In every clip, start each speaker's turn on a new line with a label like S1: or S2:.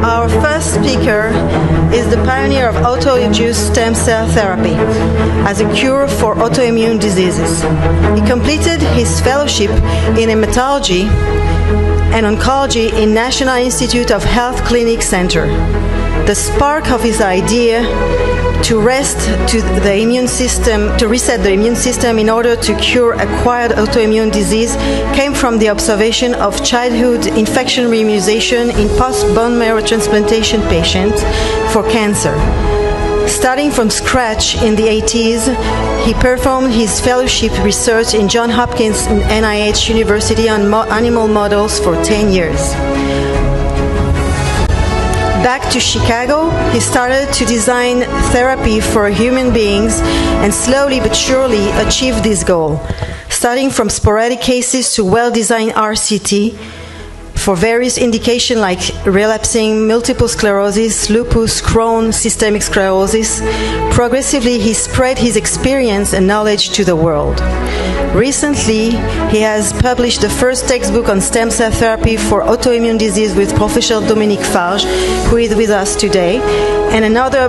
S1: Our first speaker is the pioneer of autoimmune stem cell therapy as a cure for autoimmune diseases. He completed his fellowship in hematology and oncology in National Institute of Health Clinic Center. The spark of his idea to reset the immune system in order to cure acquired autoimmune disease came from the observation of childhood infection reimmunization in post-bone marrow transplantation patients for cancer. Starting from scratch in the 80s, he performed his fellowship research in Johns Hopkins NIH University on animal models for 10 years. Back to Chicago, he started to design therapy for human beings and slowly but surely achieved this goal, starting from sporadic cases to well-designed RCT for various indications like relapsing multiple sclerosis, lupus, Crohn's, systemic sclerosis. Progressively, he spread his experience and knowledge to the world. Recently, he has published the first textbook on stem cell therapy for autoimmune disease with Professor Dominique Farge, who is with us today, and another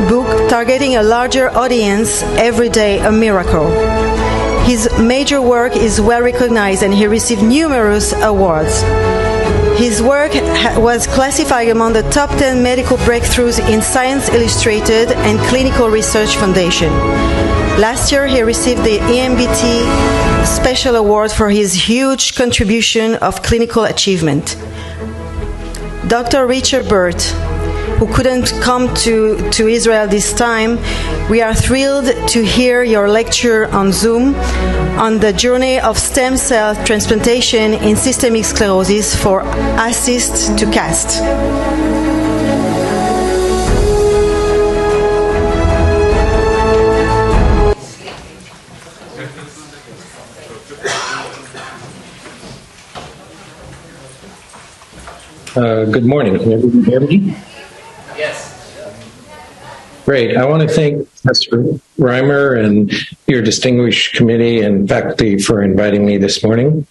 S1: book targeting a larger audience, Every Day a Miracle. His major work is well recognized and he received numerous awards. His work was classified among the top 10 medical breakthroughs in Science Illustrated and Clinical Research Foundation. Last year, he received the EMBT Special Award for his huge contribution of clinical achievement. Dr. Richard Burt, who couldn't come to Israel this time, we are thrilled to hear your lecture on Zoom on the journey of stem cell transplantation in systemic sclerosis for assist to cast.
S2: Good morning. Can everyone hear me?
S3: Yes.
S2: Great. I want to thank Professor Reimer and your distinguished committee and faculty for inviting me this morning.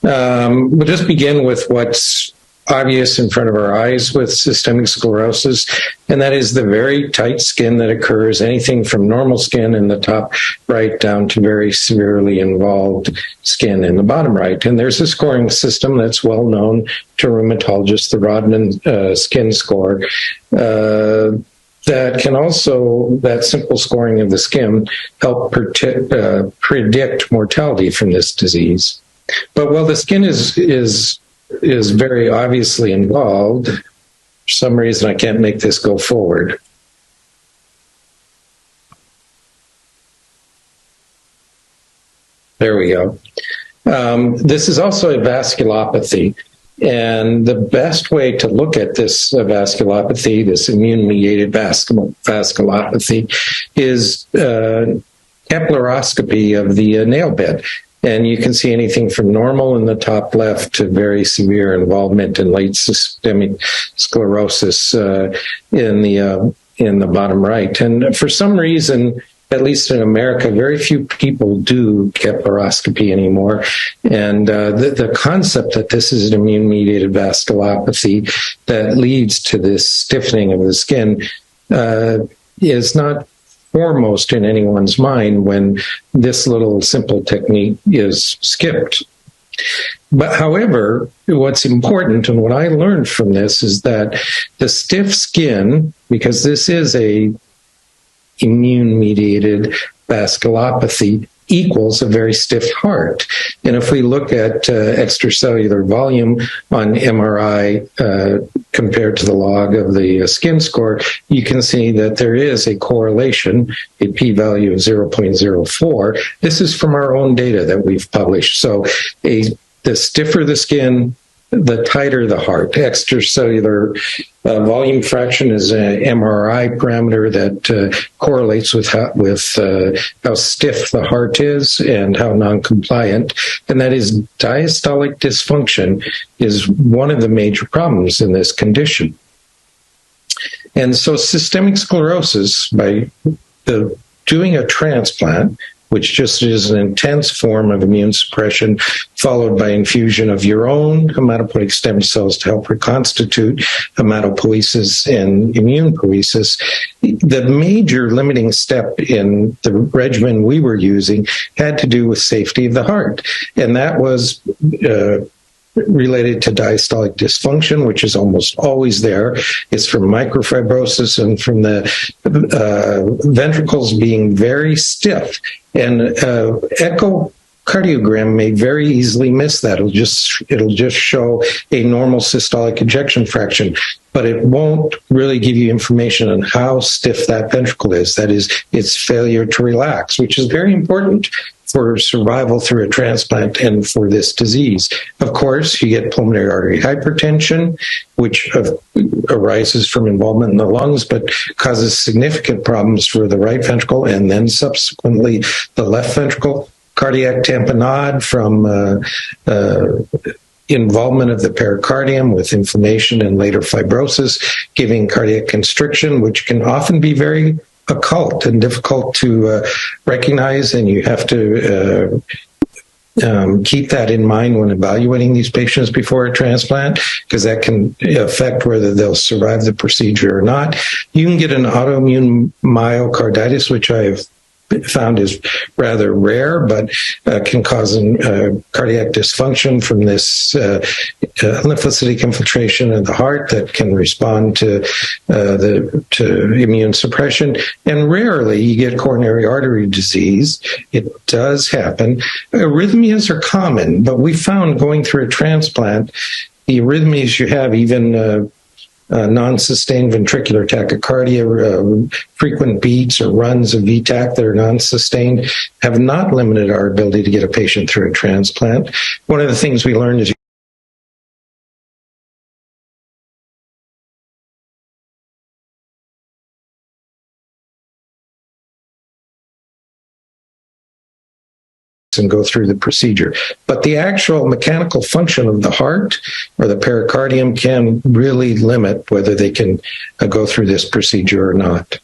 S2: We'll just begin with what's obvious in front of our eyes with systemic sclerosis, and that is the very tight skin that occurs, anything from normal skin in the top right down to very severely involved skin in the bottom right. And there's a scoring system that's well known to rheumatologists, the Rodman skin score, that can also, that simple scoring of the skin, help predict mortality from this disease. But while the skin is very obviously involved, for some reason I can't make this go forward. There we go. This is also a vasculopathy. And the best way to look at this vasculopathy, this immune-mediated vasculopathy, is capillaroscopy of the nail bed. And you can see anything from normal in the top left to very severe involvement in late systemic sclerosis in the bottom right. And for some reason, at least in America, very few people do capillaroscopy anymore. And the concept that this is an immune-mediated vasculopathy that leads to this stiffening of the skin is not foremost in anyone's mind when this little simple technique is skipped. But however, what's important and what I learned from this is that the stiff skin, because this is a immune-mediated vasculopathy, equals a very stiff heart. And if we look at extracellular volume on MRI compared to the log of the skin score, you can see that there is a correlation, a p-value of 0.04. This is from our own data that we've published. So the stiffer the skin, the tighter the heart. Extracellular volume fraction is an MRI parameter that correlates with how stiff the heart is and how non-compliant. And that is diastolic dysfunction is one of the major problems in this condition. And so systemic sclerosis, by doing a transplant, which just is an intense form of immune suppression, followed by infusion of your own hematopoietic stem cells to help reconstitute hematopoiesis and immune poiesis. The major limiting step in the regimen we were using had to do with safety of the heart, and that was related to diastolic dysfunction, which is almost always there. It's from microfibrosis and from the ventricles being very stiff. And echocardiogram may very easily miss that. It'll just show a normal systolic ejection fraction, but it won't really give you information on how stiff that ventricle is. That is, its failure to relax, which is very important for survival through a transplant and for this disease. Of course, you get pulmonary artery hypertension, which arises from involvement in the lungs, but causes significant problems for the right ventricle and then subsequently the left ventricle. Cardiac tamponade from involvement of the pericardium with inflammation and later fibrosis, giving cardiac constriction, which can often be very occult and difficult to recognize, and you have to keep that in mind when evaluating these patients before a transplant, because that can affect whether they'll survive the procedure or not. You can get an autoimmune myocarditis, which I've found is rather rare, but can cause cardiac dysfunction from this lymphocytic infiltration of the heart that can respond to immune suppression. And rarely you get coronary artery disease. It does happen. Arrhythmias are common, but we found going through a transplant, the arrhythmias you have, even non-sustained ventricular tachycardia, frequent beats or runs of VTAC that are non-sustained, have not limited our ability to get a patient through a transplant. One of the things we learned is and go through the procedure. But the actual mechanical function of the heart or the pericardium can really limit whether they can go through this procedure or not.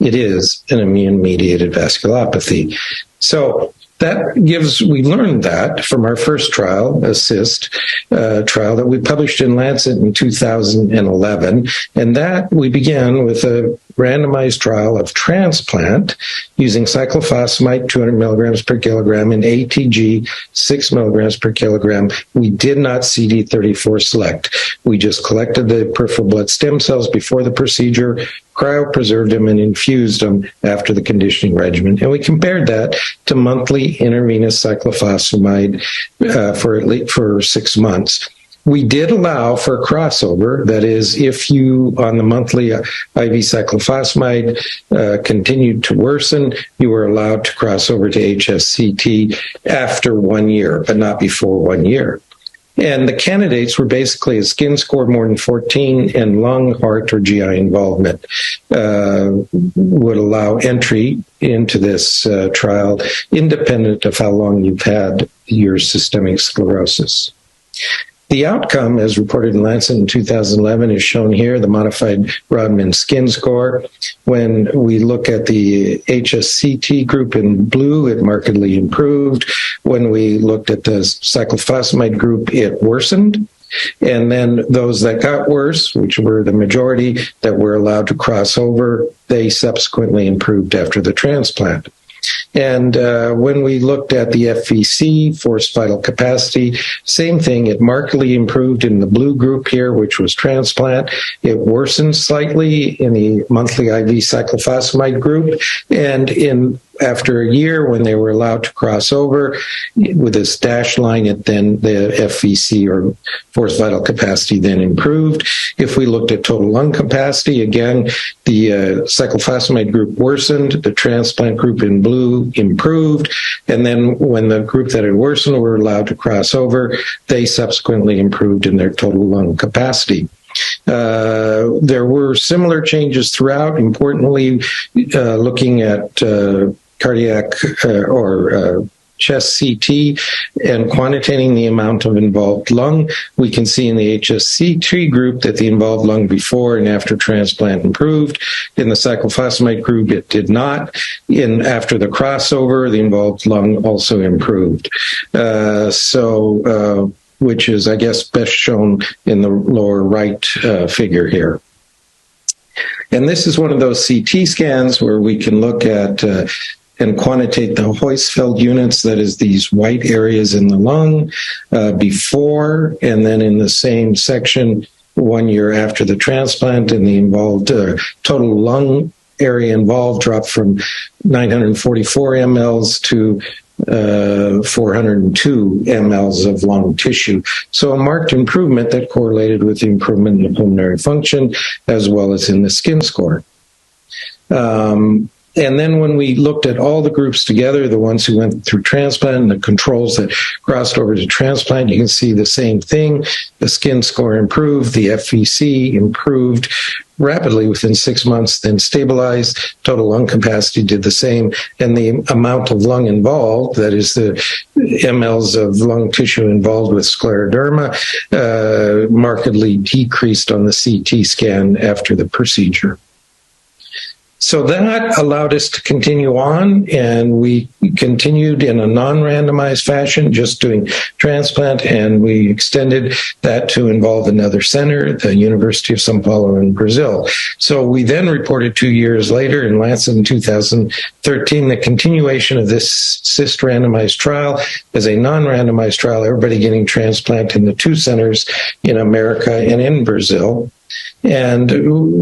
S2: It is an immune-mediated vasculopathy. So we learned that from our first trial, ASSIST trial that we published in Lancet in 2011. And that we began with a randomized trial of transplant using cyclophosphamide 200 milligrams per kilogram and ATG 6 milligrams per kilogram. We did not CD34 select. We just collected the peripheral blood stem cells before the procedure, cryopreserved them, and infused them after the conditioning regimen. And we compared that to monthly intravenous cyclophosphamide for 6 months. We did allow for a crossover. That is, if you, on the monthly IV cyclophosphamide, continued to worsen, you were allowed to cross over to HSCT after 1 year, but not before 1 year. And the candidates were basically a skin score more than 14 and lung, heart, or GI involvement would allow entry into this trial, independent of how long you've had your systemic sclerosis. The outcome, as reported in Lancet in 2011, is shown here, the modified Rodman skin score. When we look at the HSCT group in blue, it markedly improved. When we looked at the cyclophosphamide group, it worsened. And then those that got worse, which were the majority that were allowed to cross over, they subsequently improved after the transplant. And when we looked at the FVC, forced vital capacity, same thing. It markedly improved in the blue group here, which was transplant. It worsened slightly in the monthly IV cyclophosphamide group. And after a year, when they were allowed to cross over with this dashed line, then the FVC or forced vital capacity then improved. If we looked at total lung capacity, again, the cyclophosphamide group worsened, the transplant group in blue improved, and then when the group that had worsened were allowed to cross over, they subsequently improved in their total lung capacity. There were similar changes throughout. Importantly, looking at cardiac or HSCT and quantitating the amount of involved lung, we can see in the HSCT group that the involved lung before and after transplant improved. In the cyclophosphamide group, it did not. After the crossover, the involved lung also improved. Which is, I guess, best shown in the lower right figure here. And this is one of those CT scans where we can look at and quantitate the Heusfeld units, that is these white areas in the lung before, and then in the same section 1 year after the transplant, and the involved total lung area involved dropped from 944 mLs to 402 mLs of lung tissue. So a marked improvement that correlated with the improvement in the pulmonary function as well as in the skin score. And then when we looked at all the groups together, the ones who went through transplant and the controls that crossed over to transplant, you can see the same thing. The skin score improved, the FVC improved rapidly within 6 months, then stabilized. Total lung capacity did the same, and the amount of lung involved, that is the mLs of lung tissue involved with scleroderma, markedly decreased on the CT scan after the procedure. So that allowed us to continue on, and we continued in a non-randomized fashion, just doing transplant, and we extended that to involve another center, the University of São Paulo in Brazil. So we then reported 2 years later in Lancet in 2013 the continuation of this cyst randomized trial as a non-randomized trial, everybody getting transplant in the 2 centers in America and in Brazil. And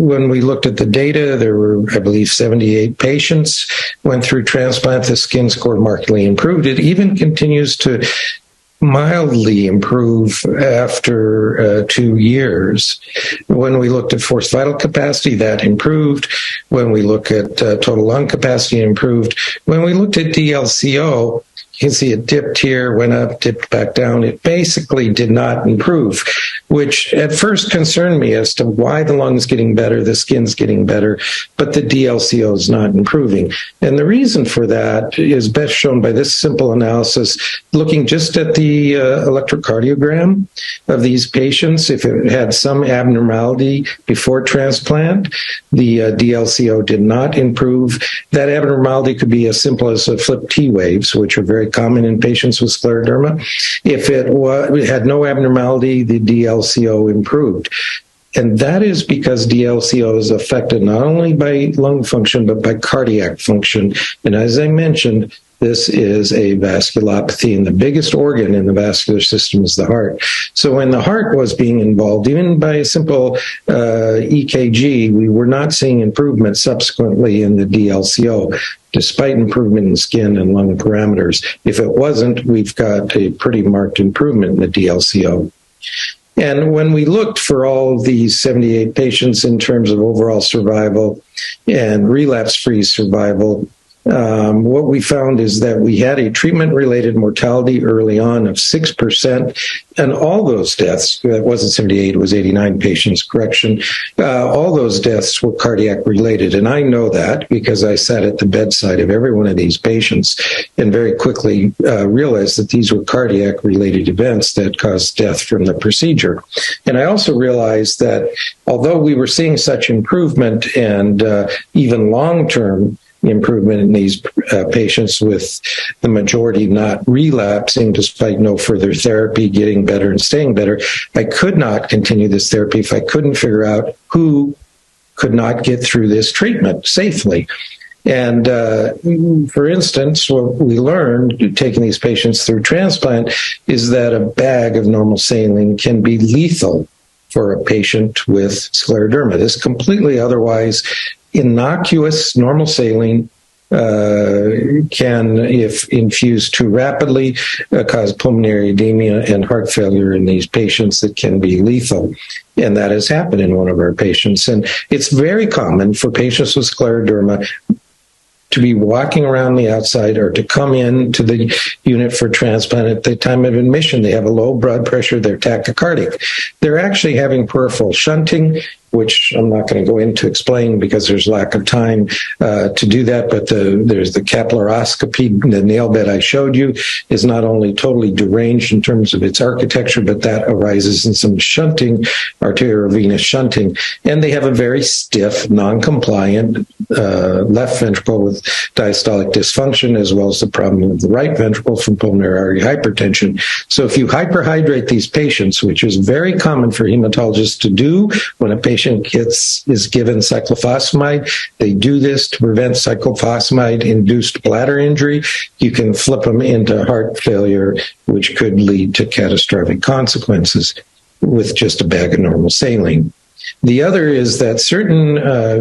S2: when we looked at the data, there were, I believe, 78 patients went through transplant. The skin score markedly improved. It even continues to mildly improve after 2 years. When we looked at forced vital capacity, that improved. When we look at total lung capacity, it improved. When we looked at DLCO, you can see it dipped here, went up, dipped back down. It basically did not improve, which at first concerned me as to why the lung's getting better, the skin's getting better, but the DLCO is not improving. And the reason for that is best shown by this simple analysis, looking just at the electrocardiogram of these patients. If it had some abnormality before transplant, the DLCO did not improve. That abnormality could be as simple as flipped T waves, which are very common in patients with scleroderma. If it had no abnormality, the DLCO improved. And that is because DLCO is affected not only by lung function, but by cardiac function. And as I mentioned, this is a vasculopathy, and the biggest organ in the vascular system is the heart. So when the heart was being involved, even by a simple EKG, we were not seeing improvement subsequently in the DLCO, despite improvement in skin and lung parameters. If it wasn't, we've got a pretty marked improvement in the DLCO. And when we looked for all of these 78 patients in terms of overall survival and relapse-free survival, what we found is that we had a treatment-related mortality early on of 6%, and all those deaths, that wasn't 78, it was 89 patients, correction, all those deaths were cardiac-related. And I know that because I sat at the bedside of every one of these patients and very quickly realized that these were cardiac-related events that caused death from the procedure. And I also realized that although we were seeing such improvement and even long-term improvement in these patients, with the majority not relapsing despite no further therapy, getting better and staying better, I could not continue this therapy if I couldn't figure out who could not get through this treatment safely. And for instance, what we learned taking these patients through transplant is that a bag of normal saline can be lethal for a patient with scleroderma. This completely otherwise innocuous normal saline can, if infused too rapidly, cause pulmonary edema and heart failure in these patients that can be lethal. And that has happened in one of our patients. And it's very common for patients with scleroderma to be walking around the outside or to come in to the unit for transplant at the time of admission. They have a low blood pressure, they're tachycardic. They're actually having peripheral shunting, which I'm not going to go into explain because there's lack of time to do that. But there's the capillaroscopy. The nail bed I showed you is not only totally deranged in terms of its architecture, but that arises in some shunting, arteriovenous shunting. And they have a very stiff, non-compliant left ventricle with diastolic dysfunction, as well as the problem of the right ventricle from pulmonary artery hypertension. So if you hyperhydrate these patients, which is very common for hematologists to do when a patient is given cyclophosphamide, they do this to prevent cyclophosphamide-induced bladder injury. You can flip them into heart failure, which could lead to catastrophic consequences with just a bag of normal saline. The other is that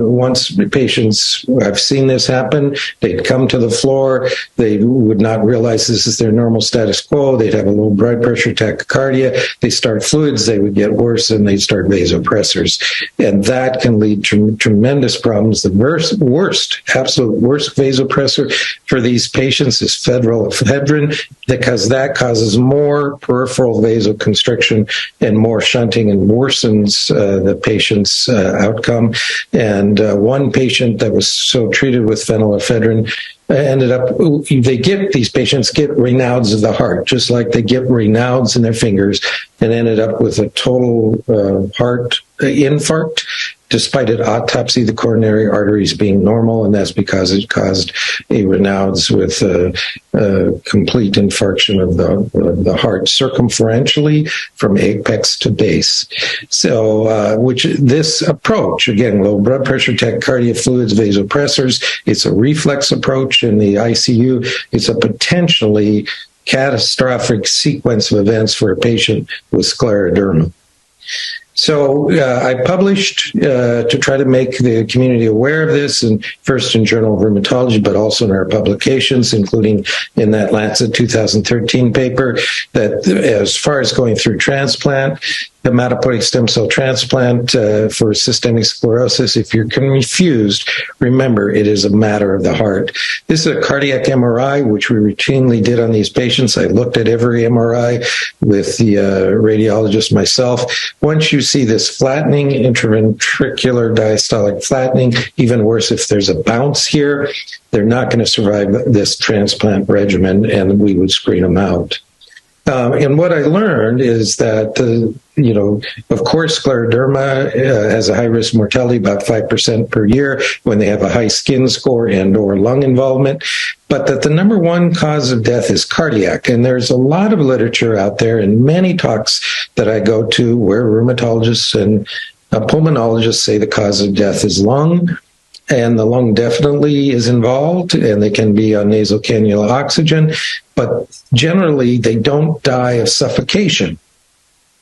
S2: once patients, I've seen this happen, they'd come to the floor, they would not realize this is their normal status quo, they'd have a low blood pressure, tachycardia, they start fluids, they would get worse, and they'd start vasopressors. And that can lead to tremendous problems. The absolute worst vasopressor for these patients is phenylephrine, because that causes more peripheral vasoconstriction and more shunting and worsens the patient's outcome. And one patient that was so treated with phenylephrine ended up, these patients get Raynaud's of the heart, just like they get Raynaud's in their fingers, and ended up with a total heart infarct, despite an autopsy, the coronary arteries being normal, and that's because it caused a Raynaud's with a complete infarction of the heart circumferentially from apex to base. So, this approach, again, low blood pressure, tachycardia, fluids, vasopressors, it's a reflex approach in the ICU. It's a potentially catastrophic sequence of events for a patient with scleroderma. So I published to try to make the community aware of this, and first in Journal of Rheumatology, but also in our publications, including in that Lancet 2013 paper, that as far as going through transplant, hematopoietic stem cell transplant for systemic sclerosis, if you're confused, remember it is a matter of the heart. This is a cardiac MRI, which we routinely did on these patients. I looked at every MRI with the radiologist myself. Once you see this flattening, interventricular diastolic flattening, even worse if there's a bounce here, they're not going to survive this transplant regimen, and we would screen them out. And what I learned is that, of course, scleroderma has a high-risk mortality, about 5% per year when they have a high skin score and or lung involvement, but that the number one cause of death is cardiac. And there's a lot of literature out there and many talks that I go to where rheumatologists and pulmonologists say the cause of death is lung. And the lung definitely is involved, and they can be on nasal cannula oxygen, but generally they don't die of suffocation.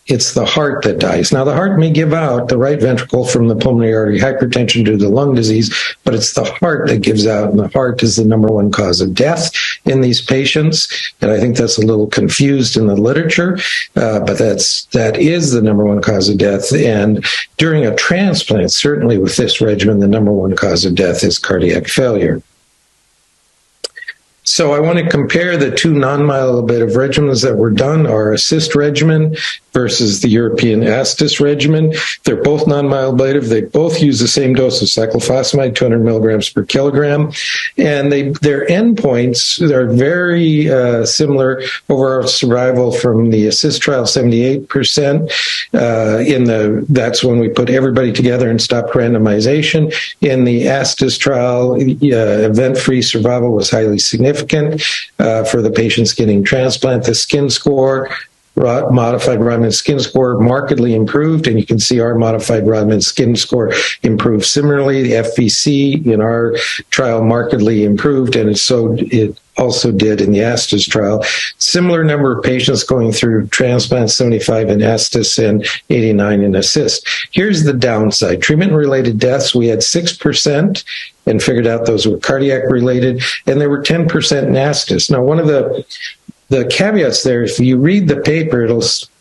S2: It's the heart that dies. Now, the heart may give out the right ventricle from the pulmonary artery hypertension due to lung disease, but it's the heart that gives out, and the heart is the number one cause of death in these patients. And I think that's a little confused in the literature, but that is the number one cause of death. And during a transplant, certainly with this regimen, the number one cause of death is cardiac failure. So I want to compare the two non-myeloablative regimens that were done, our ASSIST regimen versus the European ASTIS regimen. They're both non-myeloablative. They both use the same dose of cyclophosphamide, 200 milligrams per kilogram. And their endpoints are very similar. Overall survival from the ASSIST trial, 78%. That's when we put everybody together and stopped randomization. In the ASTIS trial, event-free survival was highly significant for the patients getting transplant. The skin score, modified Rodman skin score, markedly improved, and you can see our modified Rodman skin score improved similarly. The FVC in our trial markedly improved, and it also did in the ASTIS trial. Similar number of patients going through transplant, 75 in ASTIS and 89 in ASSIST. Here's the downside. Treatment-related deaths, we had 6% and figured out those were cardiac-related, and there were 10% in ASTIS. Now, one of the caveats there, if you read the paper,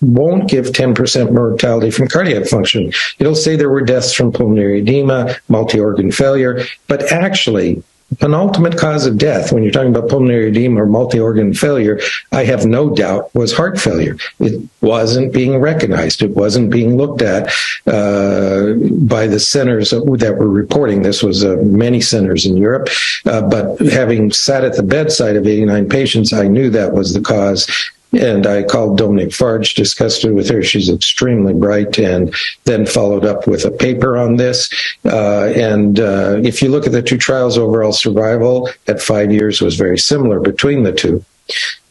S2: won't give 10% mortality from cardiac function. It'll say there were deaths from pulmonary edema, multi-organ failure, but actually, penultimate cause of death, when you're talking about pulmonary edema or multi-organ failure, I have no doubt was heart failure. It wasn't being recognized. It wasn't being looked at by the centers that were reporting. This was many centers in Europe. But having sat at the bedside of 89 patients, I knew that was the cause. And I called Dominic Farge, discussed it with her. She's extremely bright, and then followed up with a paper on this. If you look at the two trials, overall survival at 5 years was very similar between the two.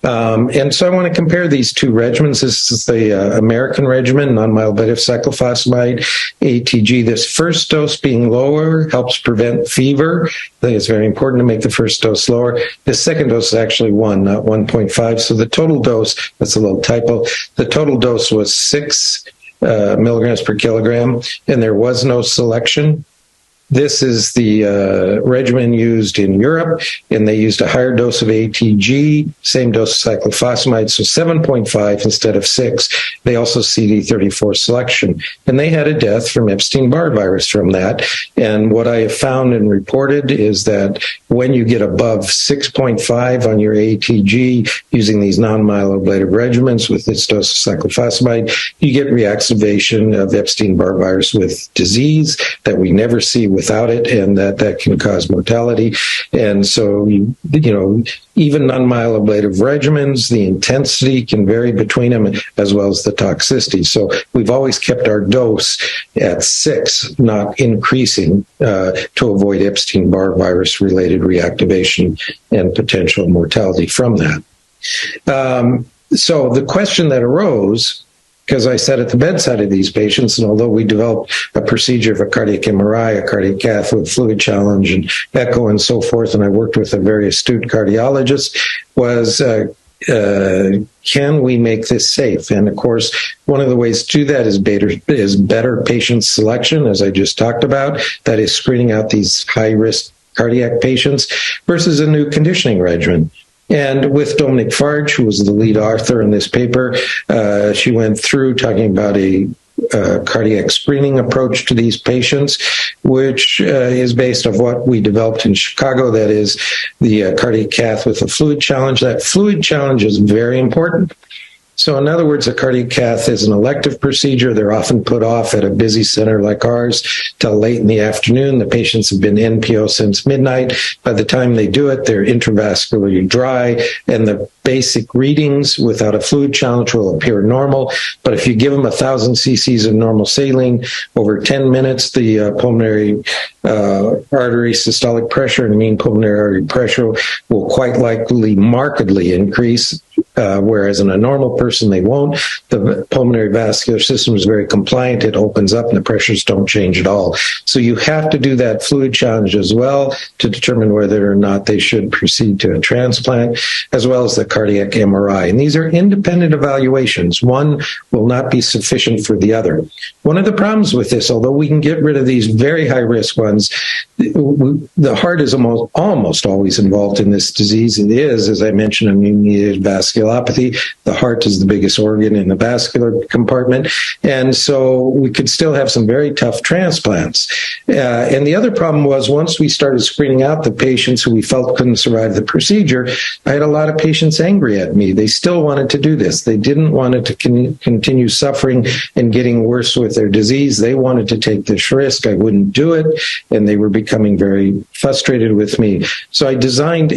S2: And so I want to compare these two regimens. This is the American regimen, non-myeloablative cyclophosphamide, ATG. This first dose being lower helps prevent fever. I think it's very important to make the first dose lower. The second dose is actually 1, not 1.5. So the total dose, that's a little typo, the total dose was 6 milligrams per kilogram, and there was no selection. This is the regimen used in Europe, and they used a higher dose of ATG, same dose of cyclophosphamide, so 7.5 instead of 6. They also CD34 selection, and they had a death from Epstein-Barr virus from that. And what I have found and reported is that when you get above 6.5 on your ATG using these non-myeloablative regimens with this dose of cyclophosphamide, you get reactivation of Epstein-Barr virus with disease that we never see without it, and that can cause mortality. And so, even non-myeloablative regimens, the intensity can vary between them as well as the toxicity. So we've always kept our dose at 6, not increasing to avoid Epstein-Barr virus related reactivation and potential mortality from that. So the question that arose, because I sat at the bedside of these patients, and although we developed a procedure of a cardiac MRI, a cardiac cath with fluid challenge and echo and so forth, and I worked with a very astute cardiologist, was can we make this safe? And of course, one of the ways to do that is better patient selection, as I just talked about. That is screening out these high-risk cardiac patients versus a new conditioning regimen. And with Dominic Farge, who was the lead author in this paper, she went through talking about a cardiac screening approach to these patients, which is based on what we developed in Chicago. That is the cardiac cath with a fluid challenge. That fluid challenge is very important. So in other words, a cardiac cath is an elective procedure. They're often put off at a busy center like ours till late in the afternoon. The patients have been NPO since midnight. By the time they do it, they're intravascularly dry, and the basic readings without a fluid challenge will appear normal. But if you give them 1,000 cc's of normal saline over 10 minutes, the pulmonary artery systolic pressure and mean pulmonary artery pressure will quite likely markedly increase. Whereas in a normal person, they won't. The pulmonary vascular system is very compliant. It opens up and the pressures don't change at all. So you have to do that fluid challenge as well to determine whether or not they should proceed to a transplant, as well as the cardiac MRI. And these are independent evaluations. One will not be sufficient for the other. One of the problems with this, although we can get rid of these very high-risk ones, the heart is almost always involved in this disease. It is, as I mentioned, immune-mediated vasculopathy. The heart is the biggest organ in the vascular compartment. And so we could still have some very tough transplants. And the other problem was, once we started screening out the patients who we felt couldn't survive the procedure, I had a lot of patients angry at me. They still wanted to do this. They didn't want it to continue suffering and getting worse with their disease. They wanted to take this risk. I wouldn't do it. And they were becoming very frustrated with me. So I designed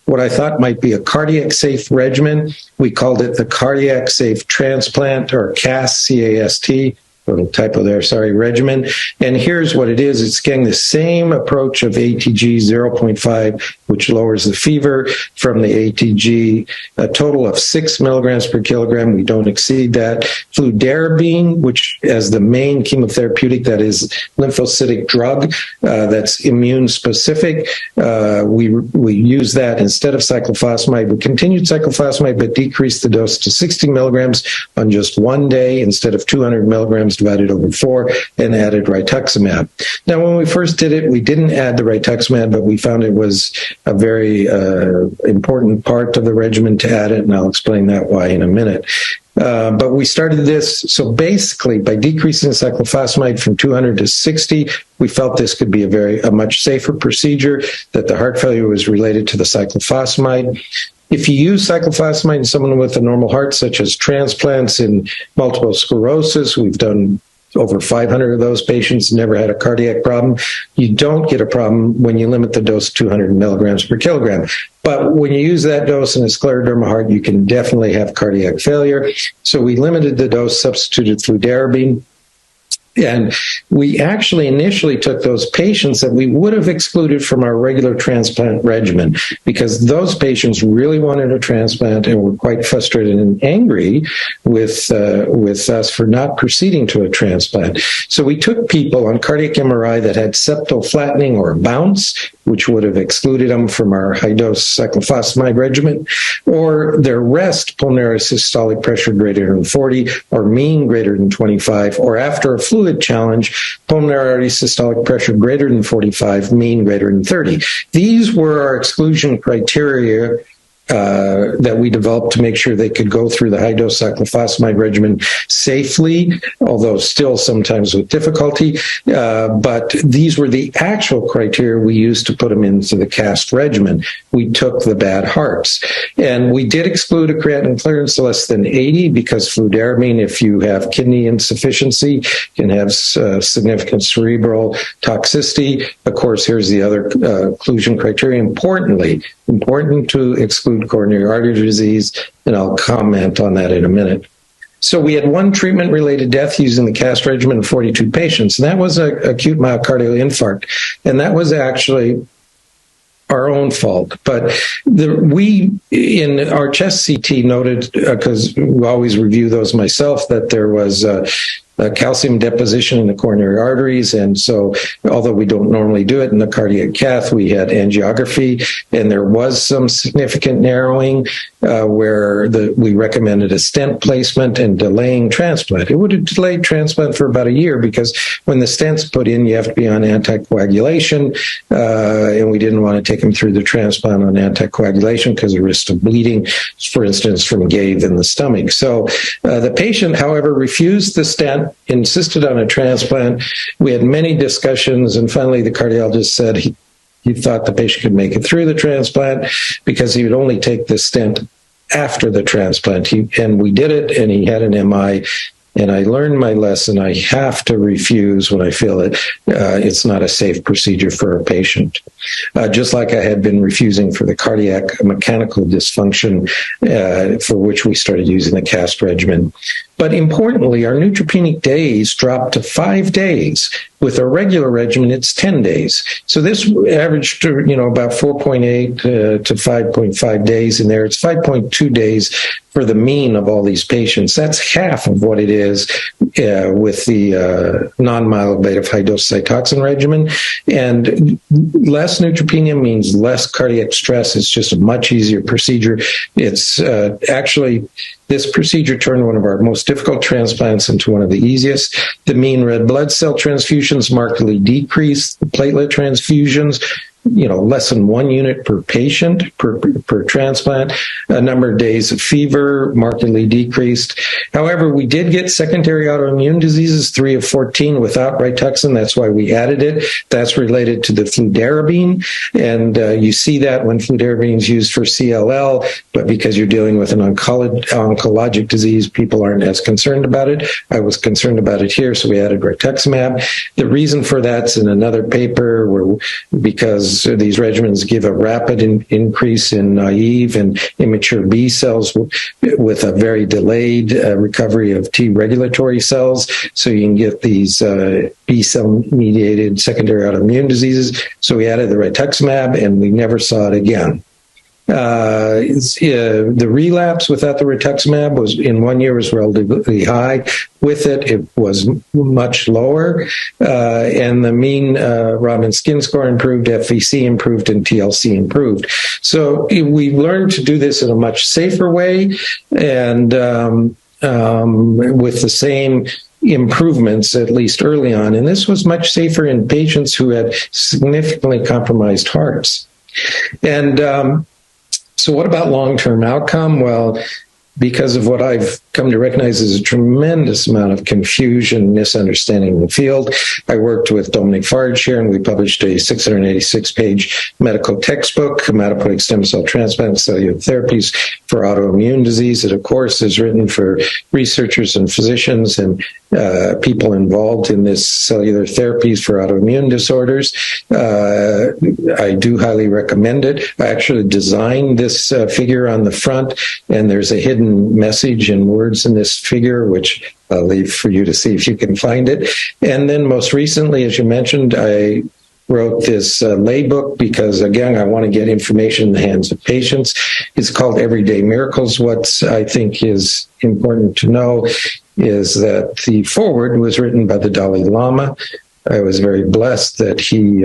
S2: what I thought might be a cardiac safe regimen. We called it the Cardiac Safe Transplant, or CAST, C-A-S-T, little typo there, sorry, regimen. And here's what it is. It's getting the same approach of ATG 0.5, which lowers the fever from the ATG, a total of 6 milligrams per kilogram. We don't exceed that. Fludarabine, which as the main chemotherapeutic, that is lymphocytic drug, that's immune specific. We use that instead of cyclophosphamide. We continued cyclophosphamide, but decreased the dose to 60 milligrams on just one day instead of 200 milligrams divided over 4, and added rituximab. Now, when we first did it, we didn't add the rituximab, but we found it was a very important part of the regimen to add it, and I'll explain that why in a minute. But we started this, so basically by decreasing cyclophosphamide from 200 to 60, we felt this could be a much safer procedure, that the heart failure was related to the cyclophosphamide. If you use cyclophosphamide in someone with a normal heart, such as transplants in multiple sclerosis, we've done over 500 of those patients, never had a cardiac problem. You don't get a problem when you limit the dose to 200 milligrams per kilogram. But when you use that dose in a scleroderma heart, you can definitely have cardiac failure. So we limited the dose, substituted fludarabine. And we actually initially took those patients that we would have excluded from our regular transplant regimen, because those patients really wanted a transplant and were quite frustrated and angry with us for not proceeding to a transplant. So we took people on cardiac MRI that had septal flattening or bounce, which would have excluded them from our high-dose cyclophosphamide regimen, or their rest pulmonary systolic pressure greater than 40, or mean greater than 25, or after a fluid challenge, pulmonary artery systolic pressure greater than 45, mean greater than 30. These were our exclusion criteria that we developed to make sure they could go through the high-dose cyclophosphamide regimen safely, although still sometimes with difficulty. But these were the actual criteria we used to put them into the CAST regimen. We took the bad hearts. And we did exclude a creatinine clearance less than 80 because fludarabine, if you have kidney insufficiency, can have significant cerebral toxicity. Of course, here's the other exclusion criteria. Important to exclude coronary artery disease, and I'll comment on that in a minute. So we had one treatment-related death using the CAST regimen in 42 patients, and that was an acute myocardial infarct, and that was actually our own fault. But we, in our chest CT, noted, because we always review those myself, that there was calcium deposition in the coronary arteries. And so, although we don't normally do it in the cardiac cath, we had angiography, and there was some significant narrowing where we recommended a stent placement and delaying transplant. It would have delayed transplant for about a year, because when the stent's put in, you have to be on anticoagulation, and we didn't want to take them through the transplant on anticoagulation because of risk of bleeding, for instance, from gave in the stomach. So the patient, however, refused the stent, insisted on a transplant. We had many discussions, and finally the cardiologist said he thought the patient could make it through the transplant because he would only take the stent after the transplant. And we did it, and he had an MI. And I learned my lesson. I have to refuse when I feel it. It's not a safe procedure for a patient. Just like I had been refusing for the cardiac mechanical dysfunction, for which we started using the CAST regimen. But importantly, our neutropenic days dropped to 5 days. With our regular regimen, it's 10 days. So this averaged, about 4.8 to 5.5 days in there. It's 5.2 days for the mean of all these patients. That's half of what it is with the non-myeloablative high-dose Cytoxan regimen. And less neutropenia means less cardiac stress. It's just a much easier procedure. It's actually, this procedure turned one of our most difficult transplants into one of the easiest. The mean red blood cell transfusions markedly decreased. The platelet transfusions, less than 1 unit per patient per transplant. A number of days of fever markedly decreased. However, we did get secondary autoimmune diseases, 3 of 14 without Rituxan. That's why we added it. That's related to the fludarabine. And you see that when fludarabine is used for CLL, but because you're dealing with an oncologic disease, people aren't as concerned about it. I was concerned about it here, so we added rituximab. The reason for that's in another paper because these regimens give a rapid increase in naive and immature B cells with a very delayed recovery of T regulatory cells. So you can get these B cell mediated secondary autoimmune diseases. So we added the rituximab, and we never saw it again. The relapse without the rituximab was in 1 year was relatively high. With it was much lower, and the mean Rodnan skin score improved, FVC improved, and TLC improved. So we learned to do this in a much safer way, and with the same improvements, at least early on. And this was much safer in patients who had significantly compromised hearts. And so what about long-term outcome? Well, because of what I've come to recognize as a tremendous amount of confusion, misunderstanding in the field. I worked with Dominic Farge here, and we published a 686-page medical textbook, Hematopoietic Stem Cell Transplant, Cellular Therapies for Autoimmune Disease. It, of course, is written for researchers and physicians and people involved in this cellular therapies for autoimmune disorders. I do highly recommend it. I actually designed this figure on the front, and there's a hidden message and words in this figure, which I'll leave for you to see if you can find it. And then most recently, as you mentioned, I wrote this lay book because, again, I want to get information in the hands of patients. It's called Everyday Miracles. What I think is important to know is that the foreword was written by the Dalai Lama. I was very blessed that he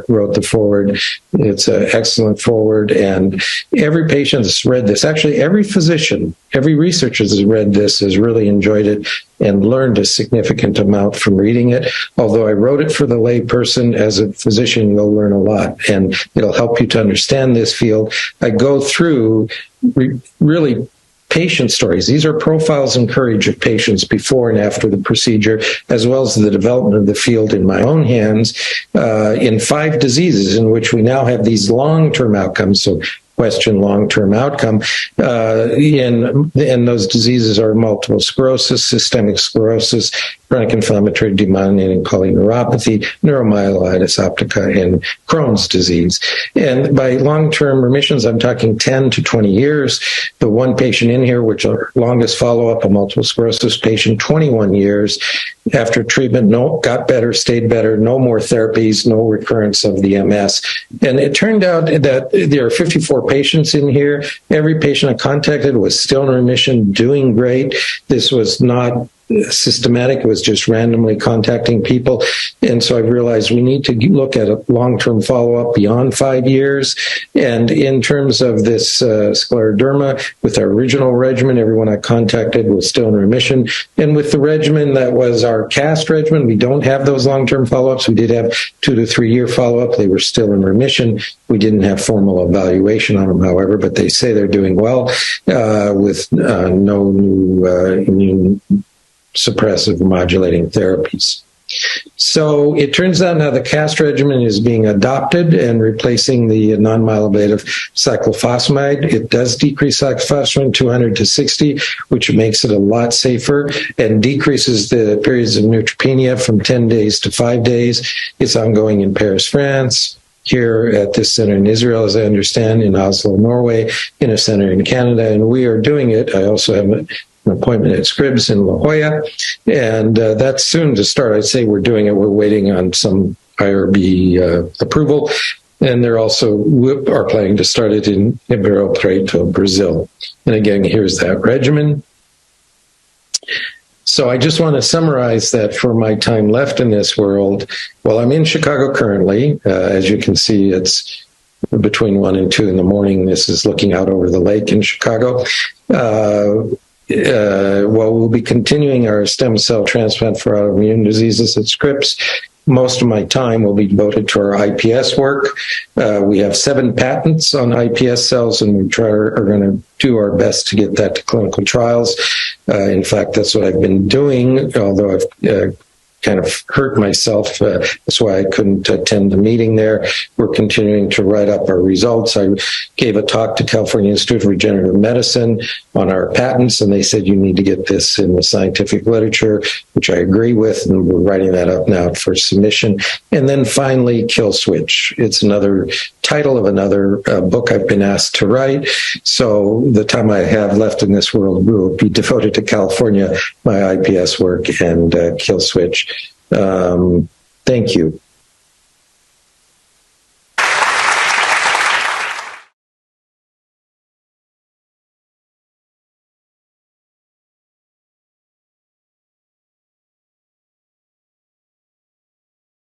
S2: wrote the foreword. It's an excellent foreword, and every patient that's read this, actually every physician, every researcher that's read this has really enjoyed it and learned a significant amount from reading it. Although I wrote it for the lay person, as a physician, you'll learn a lot, and it'll help you to understand this field. I go through really patient stories. These are profiles and courage of patients before and after the procedure, as well as the development of the field in my own hands in 5 diseases in which we now have these long-term outcomes. So question long-term outcome. And those diseases are multiple sclerosis, systemic sclerosis, chronic inflammatory demyelinating polyneuropathy, neuromyelitis optica, and Crohn's disease. And by long-term remissions, I'm talking 10 to 20 years. The one patient in here, which our longest follow-up, a multiple sclerosis patient, 21 years after treatment, got better, stayed better, no more therapies, no recurrence of the MS. And it turned out that there are 54 patients in here. Every patient I contacted was still in remission, doing great. This was not systematic. It was just randomly contacting people. And so I realized we need to look at a long-term follow-up beyond 5 years. And in terms of this Scleroderma, with our original regimen, everyone I contacted was still in remission. And with the regimen that was our CAST regimen, we don't have those long-term follow-ups. We did have 2 to 3 year follow-up. They were still in remission. We didn't have formal evaluation on them, however, but they say they're doing well with no new immune suppressive modulating therapies. So it turns out now the CAST regimen is being adopted and replacing the non-myeloablative cyclophosphamide. It does decrease cyclophosphamide 200 to 60, which makes it a lot safer and decreases the periods of neutropenia from 10 days to 5 days. It's ongoing in Paris, France, here at this center in Israel, as I understand, in Oslo, Norway, in a center in Canada, and we are doing it. I also have an appointment at Scripps in La Jolla, and that's soon to start. I'd say we're doing it. We're waiting on some IRB approval, and they're also are planning to start it in Ribeirão Preto, Brazil. And again, here's that regimen. So I just want to summarize that for my time left in this world. Well, I'm in Chicago currently. As you can see, it's between 1 and 2 in the morning. This is looking out over the lake in Chicago. Well, we'll be continuing our stem cell transplant for autoimmune diseases at Scripps. Most of my time will be devoted to our IPS work. We have 7 patents on IPS cells, and we are going to do our best to get that to clinical trials. In fact, that's what I've been doing, although I've kind of hurt myself. That's why I couldn't attend the meeting there. We're continuing to write up our results. I gave a talk to California Institute of Regenerative Medicine on our patents, and they said you need to get this in the scientific literature, which I agree with, and we're writing that up now for submission. And then finally, Kill Switch. It's another title of another book I've been asked to write. So the time I have left in this world will be devoted to California, my IPS work, and Kill Switch. Thank you.